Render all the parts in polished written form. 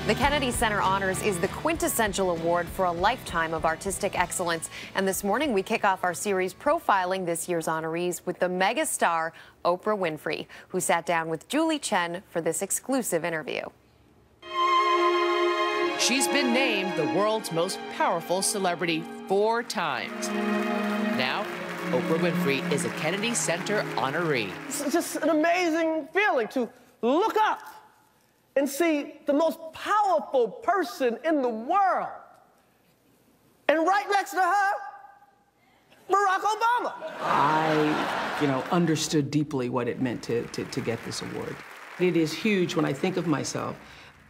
The Kennedy Center Honors is the quintessential award for a lifetime of artistic excellence. And this morning, we kick off our series profiling this year's honorees with the megastar Oprah Winfrey, who sat down with Julie Chen for this exclusive interview. She's been named the world's most powerful celebrity 4 times. Now, Oprah Winfrey is a Kennedy Center honoree. It's just an amazing feeling to look up and see the most powerful person in the world. And right next to her, Barack Obama. I, understood deeply what it meant to get this award. It is huge when I think of myself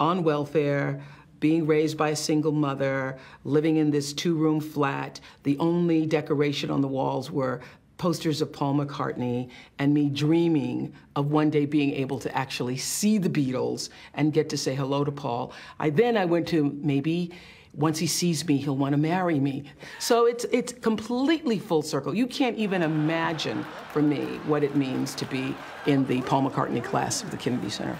on welfare, being raised by a single mother, living in this 2-room flat. The only decoration on the walls were posters of Paul McCartney, and me dreaming of one day being able to actually see the Beatles and get to say hello to Paul. I went to maybe once he sees me, he'll want to marry me. So it's completely full circle. You can't even imagine for me what it means to be in the Paul McCartney class of the Kennedy Center.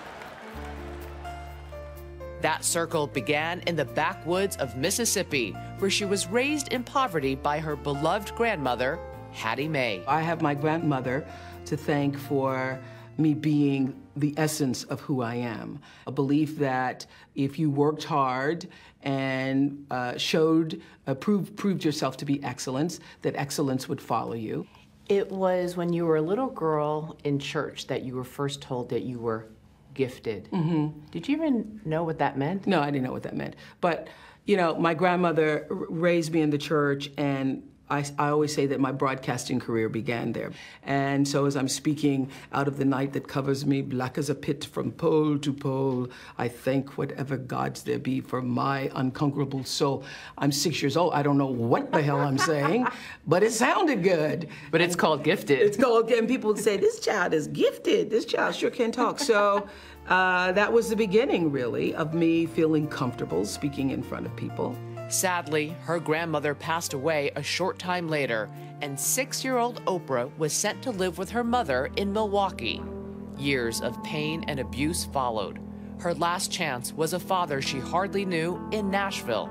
That circle began in the backwoods of Mississippi, where she was raised in poverty by her beloved grandmother, Hattie Mae. I have my grandmother to thank for me being the essence of who I am. A belief that if you worked hard and proved yourself to be excellence, that excellence would follow you. It was when you were a little girl in church that you were first told that you were gifted. Mm-hmm. Did you even know what that meant? No, I didn't know what that meant. But, my grandmother raised me in the church, and I always say that my broadcasting career began there. And so as I'm speaking out of the night that covers me, black as a pit from pole to pole, I thank whatever gods there be for my unconquerable soul. I'm 6 years old. I don't know what the hell I'm saying, but it sounded good. But it's called gifted. It's called, and people would say, this child is gifted. This child sure can talk. So that was the beginning, really, of me feeling comfortable speaking in front of people. Sadly, her grandmother passed away a short time later, and 6-year-old Oprah was sent to live with her mother in Milwaukee. Years of pain and abuse followed. Her last chance was a father she hardly knew in Nashville.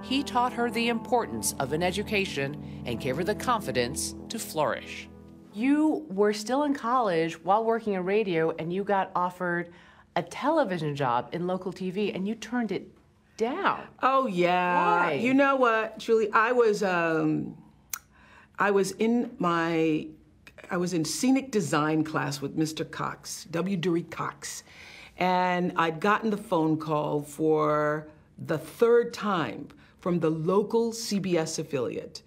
He taught her the importance of an education and gave her the confidence to flourish. You were still in college while working in radio, and you got offered a television job in local TV, and you turned it down. Oh yeah. Why? You know what, Julie? I was in scenic design class with Mr. Cox, W. Dewey Cox, and I'd gotten the phone call for the 3rd time from the local CBS affiliate.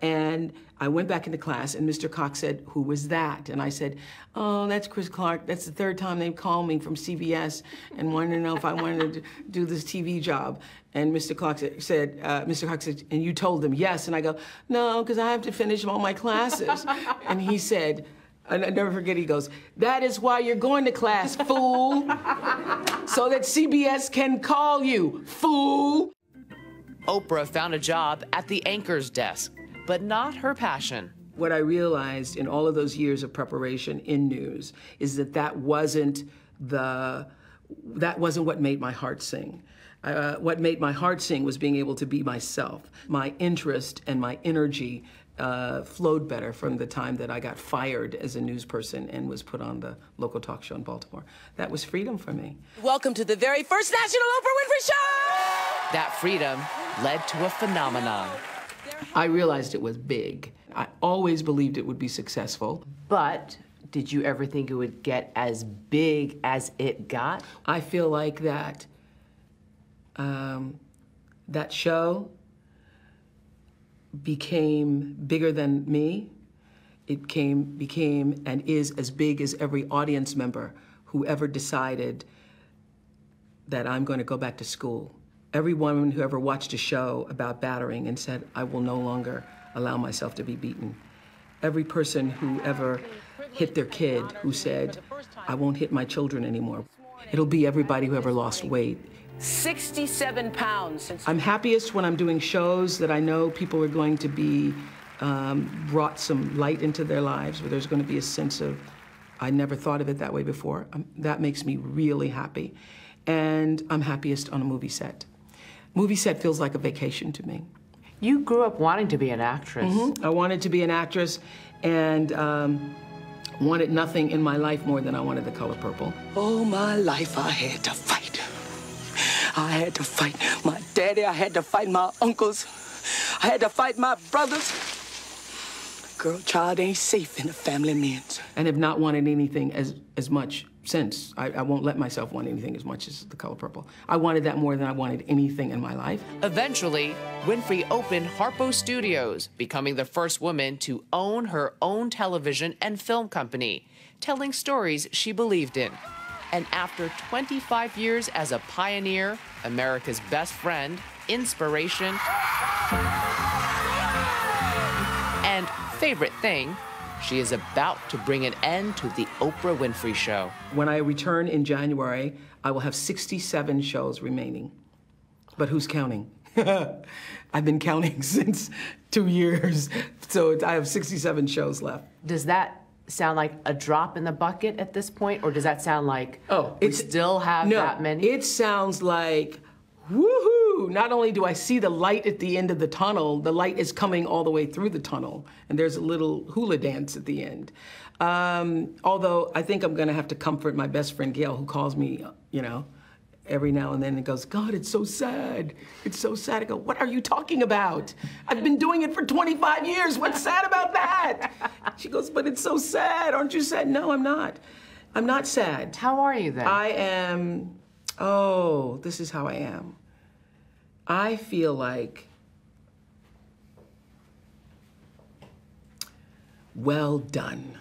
And I went back into class, and Mr. Cox said, "Who was that?" And I said, "Oh, that's Chris Clark. That's the 3rd time they've called me from CBS and wanted to know if I wanted to do this TV job." And Mr. Cox said, "And you told them yes?" And I go, "No, because I have to finish all my classes." And he said, and I never forget, he goes, "That is why you're going to class, fool, so that CBS can call you, fool." Oprah found a job at the anchor's desk, but not her passion. What I realized in all of those years of preparation in news is that wasn't what made my heart sing. What made my heart sing was being able to be myself. My interest and my energy flowed better from the time that I got fired as a news person and was put on the local talk show in Baltimore. That was freedom for me. Welcome to the very first National Oprah Winfrey Show! That freedom led to a phenomenon. I realized it was big. I always believed it would be successful. But did you ever think it would get as big as it got? I feel like that that show became bigger than me. It became and is as big as every audience member who ever decided that I'm going to go back to school. Every woman who ever watched a show about battering and said, "I will no longer allow myself to be beaten." Every person who ever hit their kid who said, "I won't hit my children anymore." It'll be everybody who ever lost weight. 67 pounds. I'm happiest when I'm doing shows that I know people are going to be brought some light into their lives, where there's going to be a sense of, I never thought of it that way before. That makes me really happy. and I'm happiest on a movie set. Movie set feels like a vacation to me. You grew up wanting to be an actress. I wanted to be an actress, and wanted nothing in my life more than I wanted The Color Purple. All my life I had to fight. I had to fight my daddy. I had to fight my uncles. I had to fight my brothers. Girl, child ain't safe in a family man's. And have not wanted anything as much since. I won't let myself want anything as much as The Color Purple. I wanted that more than I wanted anything in my life. Eventually, Winfrey opened Harpo Studios, becoming the first woman to own her own television and film company, telling stories she believed in. And after 25 years as a pioneer, America's best friend, inspiration, and favorite thing, she is about to bring an end to the Oprah Winfrey Show. When I return in January, I will have 67 shows remaining. But who's counting? I've been counting since 2 years, so I have 67 shows left. Does that sound like a drop in the bucket at this point, or does that sound like, we still have that many? It sounds like, woohoo! Not only do I see the light at the end of the tunnel, the light is coming all the way through the tunnel, and there's a little hula dance at the end. Although I think I'm gonna have to comfort my best friend Gail, who calls me, you know, every now and then and goes, God, it's so sad. It's so sad. I go, what are you talking about? I've been doing it for 25 years. What's sad about that? She goes, but it's so sad. Aren't you sad? No, I'm not. I'm not sad. How are you then? I am, oh, this is how I am. I feel like, well done.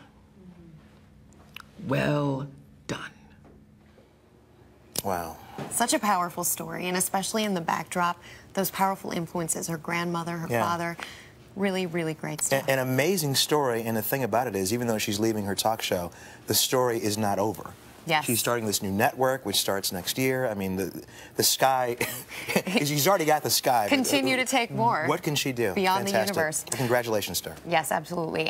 Well done. Wow. Such a powerful story, and especially in the backdrop, those powerful influences, her grandmother, her father, really, really great stuff. An amazing story, and the thing about it is, even though she's leaving her talk show, the story is not over. Yes. She's starting this new network, which starts next year. I mean, the sky, she's already got the sky. Continue to take more. What can she do? Beyond Fantastic. the universe. Congratulations, sir. Yes, absolutely.